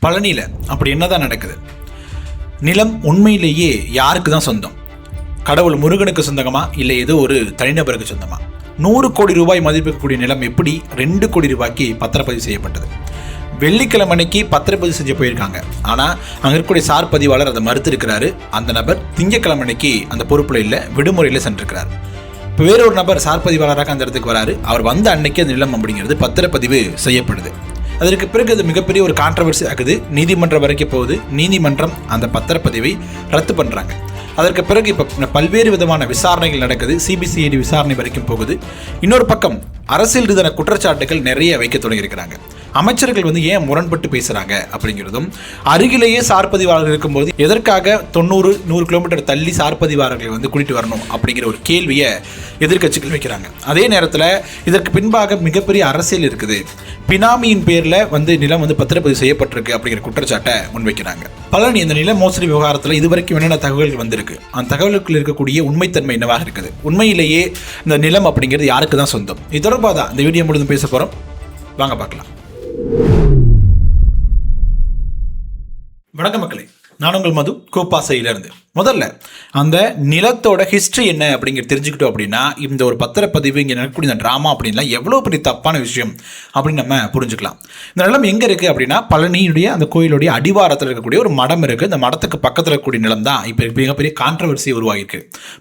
பழனியில் அப்படி என்னதான் நடக்குது? நிலம் உண்மையிலேயே யாருக்கு தான் சொந்தம்? கடவுள் முருகனுக்கு சொந்தமா இல்லை ஏதோ ஒரு தனிநபருக்கு சொந்தமா? 100 கோடி ரூபாய் மதிப்பிக்கக்கூடிய நிலம் எப்படி 2 கோடி ரூபாய்க்கு பத்திரப்பதிவு செய்யப்பட்டது? வெள்ளிக்கிழமை அன்னைக்கு பத்திரப்பதிவு செஞ்சு போயிருக்காங்க. ஆனால் அங்கே இருக்கக்கூடிய சார் பதிவாளர் அதை மறுத்திருக்கிறாரு. அந்த நபர் திங்கக்கிழமை அன்னைக்கு அந்த பொறுப்பில் இல்லை, விடுமுறையில் சென்றிருக்கிறார். இப்போ வேறொரு நபர் சார் பதிவாளராக அந்த இடத்துக்கு வராரு. அவர் வந்த அன்னைக்கு அந்த நிலம் அப்படிங்கிறது பத்திரப்பதிவு செய்யப்படுது. அதற்கு பிறகு அது மிகப்பெரிய ஒரு கான்ட்ரவர்சி ஆகுது. நீதிமன்றம் வரைக்கும் போகுது. நீதிமன்றம் அந்த பத்திரப்பதிவை ரத்து பண்ணுறாங்க. அதற்கு பிறகு இப்போ பல்வேறு விதமான விசாரணைகள் நடக்குது. சிபிசிஐடி விசாரணை வரைக்கும் போகுது. இன்னொரு பக்கம் அரசியல் ரீதியான குற்றச்சாட்டுகள் நிறைய வைக்க தொடங்கியிருக்கிறாங்க. அமைச்சர்கள் ஏன் முரண்பட்டு பேசுகிறாங்க அப்படிங்கிறதும், அருகிலேயே சார் பதிவாளர்கள் இருக்கும்போது எதற்காக 90-100 கிலோமீட்டர் தள்ளி சார் பதிவாளர்களை கூட்டிட்டு வரணும் அப்படிங்கிற ஒரு கேள்வியை எதிர்க்கட்சிகள் வைக்கிறாங்க. அதே நேரத்தில் இதற்கு பின்பாக மிகப்பெரிய அரசியல் இருக்குது. பினாமியின் பேரில் நிலம் பத்திரப்பதிவு செய்யப்பட்டிருக்கு அப்படிங்கிற குற்றச்சாட்டை முன்வைக்கிறாங்க. பழனி இந்த நில மோசடி விவகாரத்தில் இதுவரைக்கும் என்னென்ன தகவல்கள் வந்திருக்கு, அந்த தகவலுக்குள் இருக்கக்கூடிய உண்மைத்தன்மை என்னவாக இருக்குது, உண்மையிலேயே இந்த நிலம் அப்படிங்கிறது யாருக்கு தான் சொந்தம், இது தொடர்பாக தான் இந்த வீடியோ முழுதும் பேச போகிறோம். வாங்க பார்க்கலாம். வணக்கம் மக்களே, நான் உங்கள் மது, கோப்பாசையிலிருந்து. முதல்ல அந்த நிலத்தோட ஹிஸ்ட்ரி என்ன அப்படிங்கிறது தெரிஞ்சுக்கிட்டோம் அப்படின்னா இந்த ஒரு பத்திரப்பதிவு இங்கே நடக்கக்கூடிய இந்த ட்ராமா அப்படின்லாம் எவ்வளோ பெரிய தப்பான விஷயம் அப்படின்னு நம்ம புரிஞ்சுக்கலாம். இந்த நிலம் எங்கே இருக்குது அப்படின்னா பழனியுடைய அந்த கோயிலுடைய அடிவாரத்தில் இருக்கக்கூடிய ஒரு மடம் இருக்குது. இந்த மடத்துக்கு பக்கத்தில் இருக்கக்கூடிய நிலம் தான் இப்போ மிகப்பெரிய கான்ட்ரவர்சி உருவாகிருக்கு.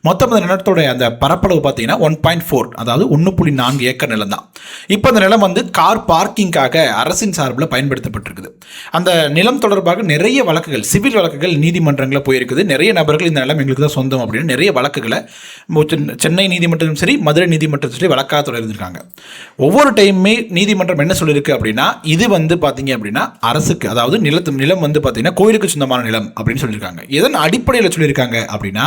மொத்தம் அந்த நிலத்தோட அந்த பரப்பளவு பார்த்தீங்கன்னா 1.4, அதாவது 1.4 ஏக்கர் நிலம் தான். இப்போ அந்த நிலம் கார் பார்க்கிங்காக அரசின் சார்பில் பயன்படுத்தப்பட்டிருக்குது. அந்த நிலம் தொடர்பாக நிறைய வழக்குகள், சிவில் வழக்குகள் நீதிமன்றங்களில் போயிருக்குது. நிறைய நபர்கள் இந்த நிலம் எங்களுக்கு தான் சொந்தம் அப்படின்னு நிறைய வழக்குகளை சென்னை நீதிமன்றத்திலும் சரி, மதுரை நீதிமன்றத்திலும் சரி வழக்காக தொடர்ந்துருக்காங்க. ஒவ்வொரு டைமுமே நீதிமன்றம் என்ன சொல்லியிருக்கு அப்படின்னா இது பார்த்தீங்க அப்படின்னா அரசுக்கு, அதாவது நிலம் பார்த்தீங்கன்னா கோயிலுக்கு சொந்தமான நிலம் அப்படின்னு சொல்லியிருக்காங்க. எதன் அடிப்படையில் சொல்லியிருக்காங்க அப்படின்னா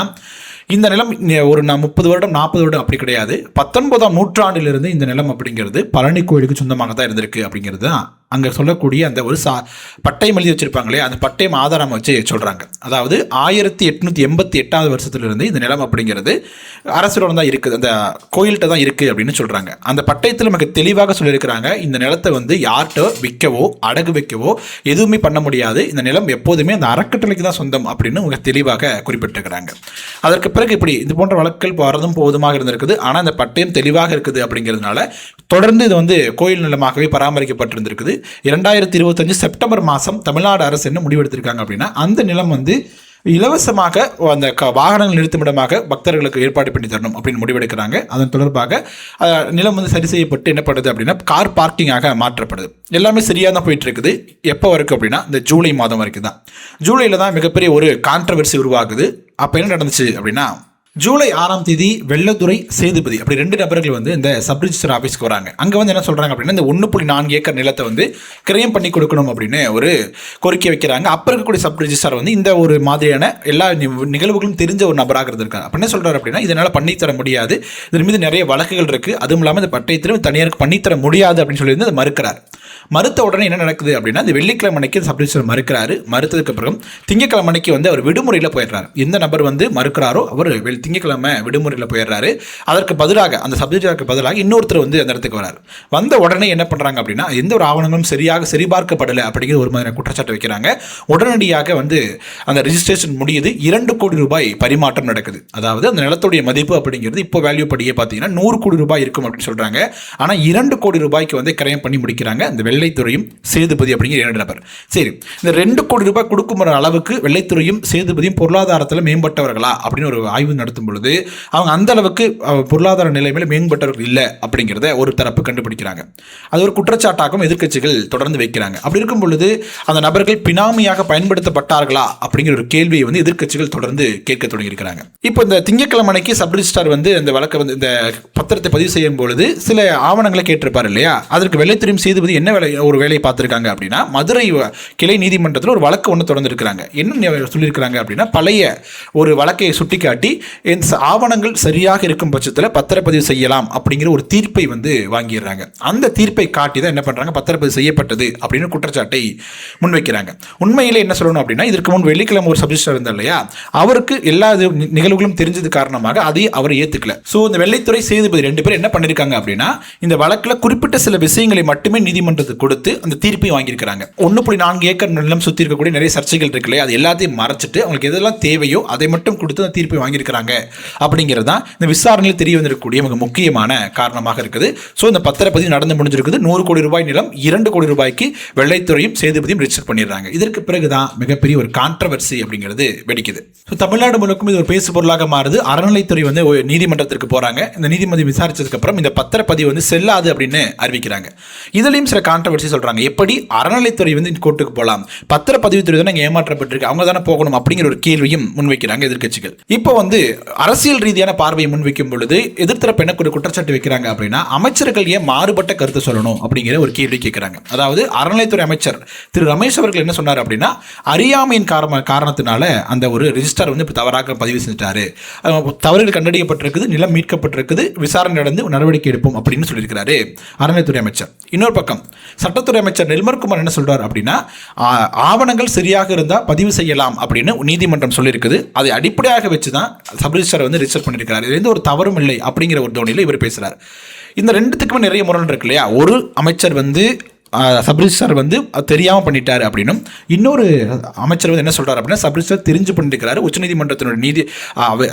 இந்த நிலம் ஒரு 30 வருடம் 40 வருடம் அப்படி கிடையாது, 19ஆம் நூற்றாண்டிலிருந்து இந்த நிலம் அப்படிங்கிறது பழனி கோயிலுக்கு சொந்தமாக தான் இருந்திருக்கு அப்படிங்கிறது தான் அங்கே சொல்லக்கூடிய அந்த ஒரு பட்டயம் எழுதி வச்சிருப்பாங்களே, அந்த பட்டயம் ஆதாரம் வச்சு சொல்கிறாங்க. அதாவது 1888 வருஷத்துலேருந்து இந்த நிலம் அப்படிங்கிறது அரசோட தான் இருக்குது, அந்த கோயில்கிட்ட தான் இருக்குது அப்படின்னு சொல்கிறாங்க. அந்த பட்டயத்தில் நமக்கு தெளிவாக சொல்லியிருக்கிறாங்க, இந்த நிலத்தை யார்கிட்ட விற்கவோ அடகு வைக்கவோ எதுவுமே பண்ண முடியாது, இந்த நிலம் எப்போதுமே அந்த அறக்கட்டளைக்கு தான் சொந்தம் அப்படின்னு அவங்க தெளிவாக குறிப்பிட்டிருக்கிறாங்க. அதற்கு பிறகு இப்படி இது போன்ற வழக்குகள் வரதும் போதுமாக இருந்திருக்குது. ஆனால் அந்த பட்டயம் தெளிவாக இருக்குது அப்படிங்கிறதுனால தொடர்ந்து இது கோயில் நிலமாகவே பராமரிக்கப்பட்டிருந்திருக்குது. 2025 செப்டம்பர் மாதம் தமிழ்நாடு அரசு என்ன முடிவெடுத்திருக்காங்க அப்படின்னா அந்த நிலம் இலவசமாக அந்த வாகனங்கள் நிறுத்துமிடமாக பக்தர்களுக்கு ஏற்பாடு பண்ணி தரணும் அப்படின்னு முடிவெடுக்கிறாங்க. அதன் தொடர்பாக நிலம் சரி செய்யப்பட்டு என்ன பண்ணுது அப்படின்னா கார் பார்க்கிங்காக மாற்றப்படுது. எல்லாமே சரியாக தான் போயிட்டு இருக்குது. எப்போ வரைக்கும் அப்படின்னா இந்த ஜூலை மாதம் வரைக்கும் தான். ஜூலையில் தான் மிகப்பெரிய ஒரு கான்ட்ரவர்சி உருவாகுது. அப்போ என்ன நடந்துச்சு அப்படின்னா ஜூலை 6ஆம் தேதி வெள்ளத்துறை சேதுபதி அப்படி 2 நபர்கள் இந்த சப் ரிஜிஸ்டர் ஆஃபீஸ்க்கு வராங்க. அங்கே என்ன சொல்கிறாங்க அப்படின்னா இந்த 1.4 ஏக்கர் நிலத்தை கிரயம் பண்ணி கொடுக்கணும் அப்படின்னு ஒரு கோரிக்கை வைக்கிறாங்க. அப்போ இருக்கக்கூடிய சப் ரிஜிஸ்டர் இந்த ஒரு மாதிரியான எல்லா நிகழ்வுகளும் தெரிஞ்ச ஒரு நபராக இருந்திருக்காங்க. அப்போ என்ன சொல்கிறார் அப்படின்னா இதனால் பண்ணித்தர முடியாது, இதன் மீது நிறைய வழக்குகள் இருக்குது, அதுவும் இல்லாமல் இந்த பட்டயத்திலும் தனியாருக்கு பண்ணித்தர முடியாது அப்படின்னு சொல்லி அதை மறுக்கிறார். மறுத்த உடனே என்ன நடக்குது அப்படின்னா இந்த வெள்ளிக்கிழமை அன்னைக்கு சப் ரிஜிஸ்டர் மறுக்கிறாரு. மறுத்ததுக்கு அப்புறம் திங்கக்கிழமை அன்னைக்கு அவர் விடுமுறையில் போயிடுறாரு. எந்த நபர் மறுக்கிறாரோ அவர் திங்கக்கிழமை விடுமுறையில் போயிடுறாரு. அதற்கு பதிலாக அந்த சப் ரிஜிஸ்டருக்கு பதிலாக இன்னொருத்தர் அந்த இடத்துக்கு வராரு. வந்த உடனே என்ன பண்ணுறாங்க அப்படின்னா எந்த ஒரு ஆவணங்களும் சரியாக சரிபார்க்கப்படலை அப்படிங்கிற ஒரு மாதிரியான குற்றச்சாட்டு வைக்கிறாங்க. உடனடியாக அந்த ரெஜிஸ்ட்ரேஷன் முடியுது. 2 கோடி ரூபாய் பரிமாற்றம் நடக்குது. அதாவது அந்த நிலத்துடைய மதிப்பு அப்படிங்கிறது இப்போ வேல்யூ படியே பார்த்தீங்கன்னா 100 கோடி ரூபாய் இருக்கும் அப்படின்னு சொல்கிறாங்க. ஆனால் 2 கோடி ரூபாய்க்கு கிரயம் பண்ணி முடிக்கிறாங்க இந்த வெள்ளைத்துறையும் சேதுபதி அப்படிங்கிற 2 நபர். சரி, இந்த 2 கோடி ரூபாய் கொடுக்கும் அளவுக்கு வெள்ளைத்துறையும் சேதுபதியும் பொருளாதாரத்தில் மேம்பட்டவர்களா அப்படின்னு ஒரு ஆய்வு நடத்தும் பொழுது அவங்க அந்த அளவுக்கு பொருளாதார நிலைமையில் மேம்பட்டவர்கள் இல்லை அப்படிங்கிறத ஒரு தரப்பு கண்டுபிடிக்கிறாங்க. அது ஒரு குற்றச்சாட்டாகவும் எதிர்க்கட்சிகள் தொடர்ந்து வைக்கிறாங்க. அப்படி இருக்கும் பொழுது அந்த நபர்கள் பினாமியாக பயன்படுத்தப்பட்டார்களா அப்படிங்கிற ஒரு கேள்வியை எதிர்க்கட்சிகள் தொடர்ந்து கேட்க தொடங்கியிருக்கிறாங்க. இப்போ இந்த திங்கட்கிழமை அன்னைக்கு சப் ரிஜிஸ்டார் இந்த வழக்கை இந்த பத்திரத்தை பதிவு செய்யும் பொழுது சில ஆவணங்களை கேட்டிருப்பார் இல்லையா, அதற்கு வெள்ளைத்துறையும் சேதுபதி என்ன ஒரு வேலையை பார்த்துருக்காங்க அப்படின்னா மதுரை கிளை நீதிமன்றத்தில் ஒரு வழக்கு ஒன்று தொடர்ந்துருக்கிறாங்க. என்ன சொல்லியிருக்கிறாங்க அப்படின்னா பழைய ஒரு வழக்கை சுட்டிக்காட்டி ஆவணங்கள் சரியாக இருக்கும் பட்சத்தில் பத்திரப்பதிவு செய்யலாம் அப்படிங்கிற ஒரு தீர்ப்பை வாங்கிடுறாங்க. அந்த தீர்ப்பை காட்டி தான் என்ன பண்ணுறாங்க பத்திரப்பதிவு செய்யப்பட்டது அப்படின்னு குற்றச்சாட்டை முன்வைக்கிறாங்க. உண்மையிலே என்ன சொல்லணும் அப்படின்னா இதற்கு முன் வெள்ளிக்கிழமை ஒரு சப்ஜெக்ட் இருந்தார் இல்லையா, அவருக்கு எல்லா நிகழ்வுகளும் தெரிஞ்சது காரணமாக அதை அவர் ஏற்றுக்கல. ஸோ இந்த வெள்ளைத்துறை சேதுபதி 2 பேர் என்ன பண்ணியிருக்காங்க அப்படின்னா இந்த வழக்கில் குறிப்பிட்ட சில விஷயங்களை மட்டுமே நீதிமன்றத்துக்கு நீதிமன்றத்துக்கு கொடுத்து அந்த தீர்ப்பை வாங்கியிருக்கிறாங்க. 1.4 ஏக்கர் நிலம் சுற்றி இருக்கக்கூடிய நிறைய சர்ச்சைகள் இருக்கு இல்லையா, அது எல்லாத்தையும் மறைச்சிட்டு அவங்களுக்கு எதெல்லாம் தேவையோ அதை மட்டும் கொடுத்து அந்த தீர்ப்பை வாங்கியிருக்கிறாங்க அப்படிங்கிறது தான் இந்த விசாரணையில் தெரிய வந்திருக்கக்கூடிய மிக முக்கியமான காரணமாக இருக்குது. ஸோ இந்த பத்திரப்பதிவு நடந்து முடிஞ்சிருக்குது. 100 கோடி ரூபாய் நிலம் 2 கோடி ரூபாய்க்கு வெள்ளைத்துறையும் சேதுபதியும் ரிஜிஸ்டர் பண்ணிடுறாங்க. இதற்கு பிறகுதான் மிகப்பெரிய ஒரு கான்ட்ரவர்சி அப்படிங்கிறது வெடிக்குது. ஸோ தமிழ்நாடு முழுக்கும் இது ஒரு பேசு பொருளாக மாறுது. அறநிலைத்துறை வந்து நீதிமன்றத்திற்கு போறாங்க. இந்த நீதிமன்றம் விசாரிச்சதுக்கு அப்புறம் இந்த பத்திரப்பதிவு வந்து செல்லாது அப்படின்னு அறிவிக்கிறாங்க. இதுலயும் சில கான்ட்ரவர்சி சொல்றாங்க. எப்படி அறநிலைத்துறை வந்து கோர்ட்டுக்கு போகலாம், பத்திரப்பதிவுத்துறை தானே ஏமாற்றப்பட்டிருக்கு, அவங்க தானே போகணும் அப்படிங்கிற ஒரு கேள்வியும் முன்வைக்கிறாங்க எதிர்க்கட்சிகள். இப்போ வந்து அரசியல் ரீதியான பார்வையை முன்வைக்கும் பொழுது எதிர்த்தரப்பு என்ன ஒரு குற்றச்சாட்டு வைக்கிறாங்க அப்படின்னா, அமைச்சர்கள் ஏன் மாறுபட்ட கருத்து சொல்லணும் அப்படிங்கிற ஒரு கேள்வி கேட்கிறாங்க. அதாவது அறநிலைத்துறை அமைச்சர் திரு ரமேஷ் அவர்கள் என்ன சொன்னார் அப்படின்னா, அறியாமையின் காரணத்தினால அந்த ஒரு ரிஜிஸ்டர் வந்து தவறாக பதிவு செஞ்சிட்டாரு, தவறுகள் கண்டறியப்பட்டிருக்குது, நிலம் மீட்கப்பட்டிருக்குது, விசாரணை நடந்து நடவடிக்கை எடுப்போம் அப்படின்னு சொல்லியிருக்கிறாரு அறநிலைத்துறை அமைச்சர். இன்னொரு பக்கம் சட்டத்துறை அமைச்சர் நிர்மல்குமார் என்ன சொல்றார் அப்படின்னா, ஆவணங்கள் சரியாக இருந்தால் பதிவு செய்யலாம் அப்படின்னு நீதிமன்றம் சொல்லியிருக்குது, அதை அடிப்படையாக வச்சு தான் சப் ரிஜிஸ்டர் வந்து ரிஜிஸ்டர் பண்ணியிருக்கிறார், இது எந்த ஒரு தவறும் இல்லை அப்படிங்கிற ஒரு தோணியில் இவர் பேசுறார். இந்த ரெண்டுத்துக்குமே நிறைய முரண் இருக்கு இல்லையா. ஒரு அமைச்சர் வந்து சப் ரிஜிஸ்டர் வந்து தெரியாமல் பண்ணிட்டாரு அப்படின்னும், இன்னொரு அமைச்சர் வந்து என்ன சொல்றாரு அப்படின்னா, சப் ரிஜிஸ்டர் தெரிஞ்சு பண்ணியிருக்கிறாரு, உச்சநீதிமன்றத்தினுடைய நீதி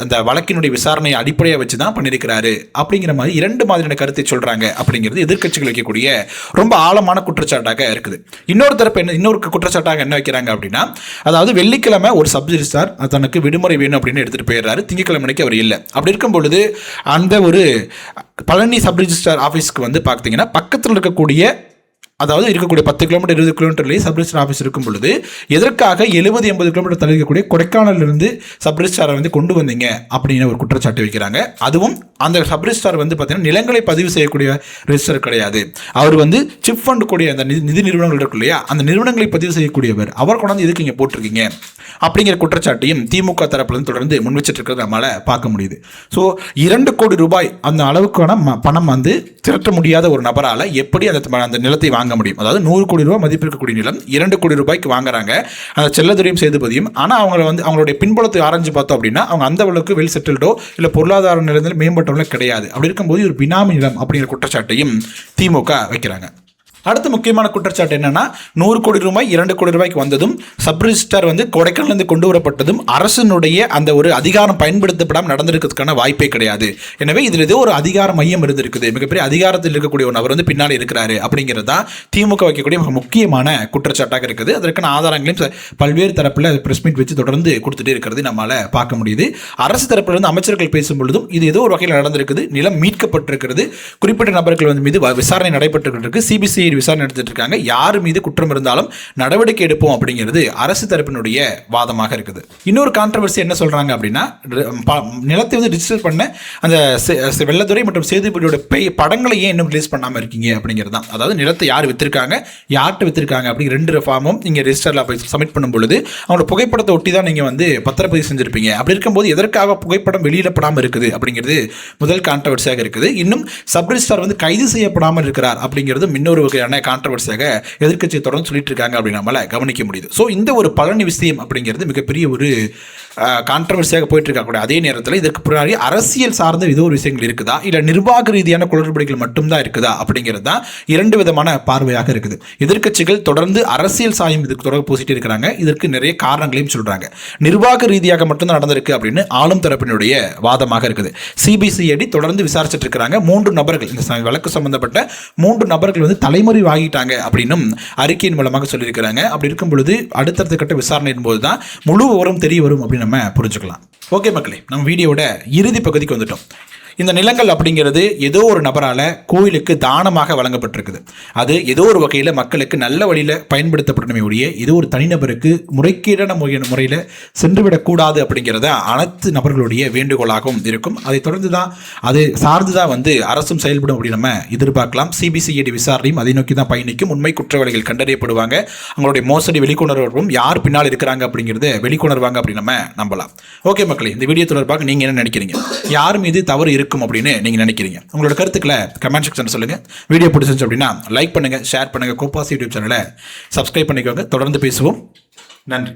அந்த வழக்கினுடைய விசாரணையை அடிப்படையாக வச்சு தான் பண்ணியிருக்கிறாரு அப்படிங்கிற மாதிரி இரண்டு மாதிரியான கருத்தை சொல்றாங்க அப்படிங்கிறது எதிர்க்கட்சிகள் வைக்கக்கூடிய ரொம்ப ஆழமான குற்றச்சாட்டாக இருக்குது. இன்னொரு தரப்பு இன்னொரு குற்றச்சாட்டாக என்ன வைக்கிறாங்க அப்படின்னா, அதாவது வெள்ளிக்கிழமை ஒரு சப் ரிஜிஸ்டர் தனக்கு விடுமுறை வேணும் அப்படின்னு எடுத்துட்டு போயிடுறாரு, திங்கட்கிழமைக்கு அவர் இல்லை. அப்படி இருக்கும் பொழுது அந்த ஒரு பழனி சப் ரிஜிஸ்டர் ஆஃபீஸ்க்கு வந்து பார்த்தீங்கன்னா பக்கத்தில் இருக்கக்கூடிய, அதாவது இருக்கக்கூடிய 10 கிலோமீட்டர் 20 கிலோமீட்டர்லேயே சப் ரிஜிஸ்டர் ஆஃபீஸ் இருக்கும் பொழுது எதற்காக 70-80 கிலோமீட்டர் தள்ளி இருக்கக்கூடிய கொடைக்கானலிருந்து சப் ரிஜிஸ்டாரை வந்து கொண்டு வந்தீங்க அப்படின்னு ஒரு குற்றச்சாட்டு வைக்கிறாங்க. அதுவும் அந்த சப் ரிஜிஸ்டார் வந்து பார்த்தீங்கன்னா நிலங்களை பதிவு செய்யக்கூடிய ரிஜிஸ்டர் கிடையாது, அவர் வந்து சிப் ஃபண்ட் கூடிய அந்த நிதி நிறுவனங்கள் இருக்கு இல்லையா, அந்த நிறுவனங்களை பதிவு செய்யக்கூடியவர், அவர் கொண்டாந்து எதுக்கு இங்கே போட்டிருக்கீங்க அப்படிங்கிற குற்றச்சாட்டையும் திமுக தரப்புலேருந்து தொடர்ந்து முன் வச்சுட்டு இருக்கிறத நம்மளால் பார்க்க முடியுது. ஸோ 2 கோடி ரூபாய் அந்த அளவுக்கான பணம் வந்து திரட்ட முடியாத ஒரு நபரால் எப்படி அந்த நிலத்தை வாங்க முடியும்? அதாவது 100 கோடி ரூபாய் மதிப்பு இருக்கக்கூடிய நிலம் 2 கோடி ரூபாய்க்கு வாங்குறாங்க அந்த செல்லதுரையும் சேதுபதியும். ஆனால் அவங்களை வந்து அவங்களுடைய பின்புலத்தை ஆராய்ஞ்சு பார்த்தோம் அப்படின்னா அவங்க அந்த அளவுக்கு வெல் செட்டில்டோ இல்லை பொருளாதார நிலையில் மேம்பட்டவங்களோ கிடையாது. அப்படி இருக்கும்போது ஒரு பினாமி நிலம் அப்படிங்கிற குற்றச்சாட்டையும் திமுக வைக்கிறாங்க. அடுத்த முக்கியமான குற்றச்சாட்டு என்னன்னா, 100 கோடி ரூபாய் 2 கோடி ரூபாய்க்கு வந்ததும் சப் ரிஜிஸ்டர் வந்து கொடைக்கானலிருந்து கொண்டு வரப்பட்டதும் அரசனுடைய அந்த ஒரு அதிகாரம் பயன்படுத்தப்படாமல் நடந்திருக்கிறதுக்கான வாய்ப்பே கிடையாது. எனவே இதில் ஏதோ ஒரு அதிகார மையம் இருந்திருக்குது, மிகப்பெரிய அதிகாரத்தில் இருக்கக்கூடிய ஒரு நபர் வந்து பின்னாடி இருக்கிறாரு அப்படிங்கிறது தான் திமுக வைக்கக்கூடிய மிக முக்கியமான குற்றச்சாட்டாக இருக்குது. அதற்கான ஆதாரங்களையும் பல்வேறு தரப்பில் பிரஸ் மீட் வச்சு தொடர்ந்து கொடுத்துட்டே இருக்கிறது நம்மளால பார்க்க முடியுது. அரசு தரப்பில் இருந்து அமைச்சர்கள் பேசும் பொழுதும் இது ஏதோ ஒரு வகையில் நடந்திருக்குது, நிலம் மீட்கப்பட்டிருக்கிறது, குறிப்பிட்ட நபர்கள் வந்து மீது விசாரணை நடைபெற்றிருக்கு, சிபிசிஐடி விசாரணை நடத்திட்டு இருக்காங்க, யார் மீது குற்றம் இருந்தாலும் நடவடிக்கை எடுப்போம் அப்படிங்கிறது அரசு தரப்பினுடைய வாதமாக இருக்குது. இன்னொரு கான்ட்ரவர்சி என்ன சொல்றாங்க அப்படின்னா, நிலத்தை வந்து ரிஜிஸ்டர் பண்ண அந்த வெள்ளத்துறை மற்றும் சேதுபதியோட படங்களை ஏன் இன்னும் ரிலீஸ் பண்ணாமல் இருக்கீங்க அப்படிங்கிறது தான். அதாவது நிலத்தை யார் வித்திருக்காங்க, யார்கிட்ட வித்திருக்காங்க அப்படிங்கிற 2 ஃபார்மும் நீங்கள் ரிஜிஸ்டரில் போய் சப்மிட் பண்ணும் பொழுது அவங்களோட புகைப்படத்தை ஒட்டி தான் நீங்கள் வந்து பத்திரப்பதிவு செஞ்சிருப்பீங்க. அப்படி இருக்கும்போது எதற்காக புகைப்படம் வெளியிடப்படாமல் இருக்குது அப்படிங்கிறது முதல் கான்ட்ரவர்சியாக இருக்குது. இன்னும் சப் ரிஜிஸ்டர் வந்து கைது செய்யப்படாமல் இருக்கிறார் அப்படிங்கிறது இன்னொரு வகையான கான்ட்ரவர்சியாக எதிர்க்கட்சியை தொடர்ந்து சொல்லிட்டு இருக்காங்க அப்படின்னு நம்மளால கவனிக்க முடியுது. ஸோ இந்த ஒரு பழனி விஷயம் அப்படிங்கிறது மிகப்பெரிய ஒரு கான்ட்ரவர்சியாக போயிட்டு இருக்கக்கூடிய அதே நேரத்தில் இதற்கு பின்னாடி அரசியல் சார்ந்த ஏதோ ஒரு விஷயங்கள் இருக்குதா, இல்லை நிர்வாக ரீதியான குளறுபடிகள் மட்டும்தான் இருக்குதா அப்படிங்கிறது தான் 2 விதமான பார்வையாக இருக்குது. எதிர்க்கட்சிகள் தொடர்ந்து அரசியல் சாயம் இதுக்கு தொடர்பு பூசிட்டு இருக்கிறாங்க. இதற்கு நிறைய காரணங்களையும் சொல்றாங்க. நிர்வாக ரீதியாக மட்டும்தான் நடந்திருக்கு அப்படின்னு ஆளும் தரப்பினுடைய வாதமாக இருக்குது. சிபிசிஐடி தொடர்ந்து விசாரிச்சுட்டு இருக்கிறாங்க. 3 நபர்கள் இந்த வழக்கு சம்பந்தப்பட்ட 3 நபர்கள் வந்து தலைமுறை வாங்கிட்டாங்க அப்படின்னும் அறிக்கையின் மூலமாக சொல்லியிருக்கிறாங்க. அப்படி இருக்கும் பொழுது அடுத்தடுத்த கட்ட விசாரணையின் போது தான் முழு விவரம் தெரிய வரும் அப்படின்னு நம்ம புரிஞ்சுக்கலாம். ஓகே மக்களே, நம்ம வீடியோட இறுதி பகுதிக்கு வந்துட்டோம். இந்த நிலங்கள் அப்படிங்கிறது ஏதோ ஒரு நபரால் கோயிலுக்கு தானமாக வழங்கப்பட்டிருக்குது. அது ஏதோ ஒரு வகையில் மக்களுக்கு நல்ல வழியில் பயன்படுத்தப்படணுமே ஒழிய ஏதோ ஒரு தனிநபருக்கு முறைகேடான முறையில் சென்றுவிடக்கூடாது அப்படிங்கிறத அனைத்து நபர்களுடைய வேண்டுகோளாகவும் இருக்கும். அதை தொடர்ந்து தான் அது சார்ந்து தான் வந்து அரசும் செயல்படும் அப்படின்னு நம்ம எதிர்பார்க்கலாம். சிபிசிஐடி விசாரணையும் அதை நோக்கி தான் பயணிக்கும். உண்மை குற்றவாளிகள் கண்டறியப்படுவாங்க. அவங்களுடைய மோசடி வெளிக்கொணர்வும் யார் பின்னால் இருக்கிறாங்க அப்படிங்கிறத வெளிக்கொணர்வாங்க அப்படின்னு நம்ம நம்பலாம். ஓகே மக்களே, இந்த வீடியோ தொடர்பாக நீங்கள் என்ன நினைக்கிறீங்க? யார் மீது தவறு இருக்கும் அப்படின்னு நீங்க நினைக்கிறீங்க? உங்களோட கருத்துக்களை கமெண்ட் செக்ஷன்ல சொல்லுங்க. வீடியோ பிடிச்சிருந்துச்சு அப்படின்னா லைக் பண்ணுங்க, ஷேர் பண்ணுங்க, கோபாஸ் யூடியூப் சேனலை சப்ஸ்கிரைப் பண்ணிக்கோங்க. தொடர்ந்து பேசுவோம். நன்றி.